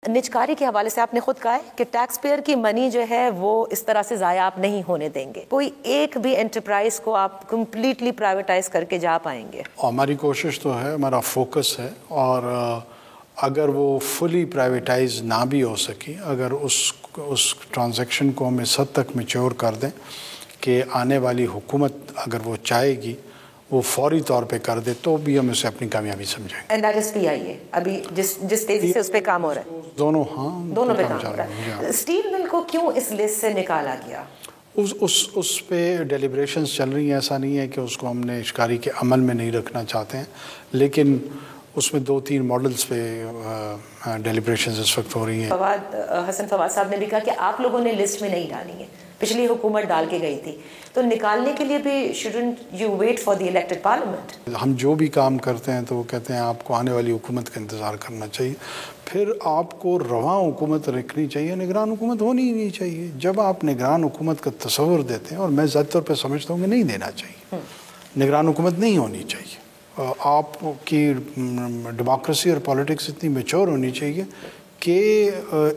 نجکاری کے حوالے سے آپ نے خود کہا ہے کہ ٹیکس پیئر کی منی جو ہے وہ اس طرح سے ضائع آپ نہیں ہونے دیں گے. کوئی ایک بھی انٹرپرائز کو آپ کمپلیٹلی پرائیویٹائز کر کے جا پائیں گے؟ ہماری کوشش تو ہے، ہمارا فوکس ہے، اور اگر وہ فلی پرائیویٹائز نہ بھی ہو سکی، اگر اس ٹرانزیکشن کو ہم اس حد تک میچور کر دیں کہ آنے والی حکومت اگر وہ چاہے گی وہ فوری طور پہ کر دے، تو بھی ہم اسے اپنی کامیابی سمجھیں گے. اینڈ دیٹ از پی آئی اے ابھی جس تیزی سے اس پہ کام ہو رہا ہے. دونوں پہ کام ہو رہا ہے. اسٹیل مل کو کیوں اس لسٹ سے نکالا گیا؟ اس پہ ڈیلیبریشنز چل رہی ہیں. ایسا نہیں ہے کہ اس کو ہم نے اشکاری کے عمل میں نہیں رکھنا چاہتے ہیں، لیکن اس میں 2-3 ماڈلز پہ ڈیلیبریشنز اس وقت ہو رہی ہیں. حسن فواد صاحب نے بھی کہا کہ آپ لوگوں نے لسٹ میں نہیں ڈالی ہے، پچھلی حکومت ڈال کے گئی تھی، تو نکالنے کے لیے بھی student you wait for the elected parliament? ہم جو بھی کام کرتے ہیں تو وہ کہتے ہیں آپ کو آنے والی حکومت کا انتظار کرنا چاہیے، پھر آپ کو رواں حکومت رکھنی چاہیے، نگران حکومت ہونی ہی نہیں چاہیے. جب آپ نگران حکومت کا تصور دیتے ہیں، اور میں ذاتی طور پہ سمجھتا ہوں کہ نہیں دینا چاہیے، نگران حکومت نہیں ہونی چاہیے. آپ کی ڈیموکریسی اور پولیٹکس اتنی میچور ہونی چاہیے کہ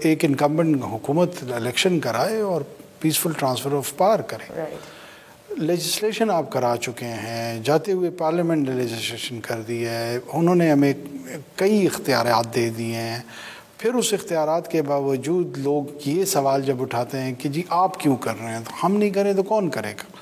ایک انکمبنٹ حکومت الیکشن کرائے اور پیسفل ٹرانسفر آف پاور کرے. لیجسلیشن آپ کرا چکے ہیں، جاتے ہوئے پارلیمنٹ نے لیجسلیشن کر دی ہے، انہوں نے ہمیں کئی اختیارات دے دیے ہیں. پھر اس اختیارات کے باوجود لوگ یہ سوال جب اٹھاتے ہیں کہ جی آپ کیوں کر رہے ہیں، تو ہم نہیں کریں تو کون کرے گا؟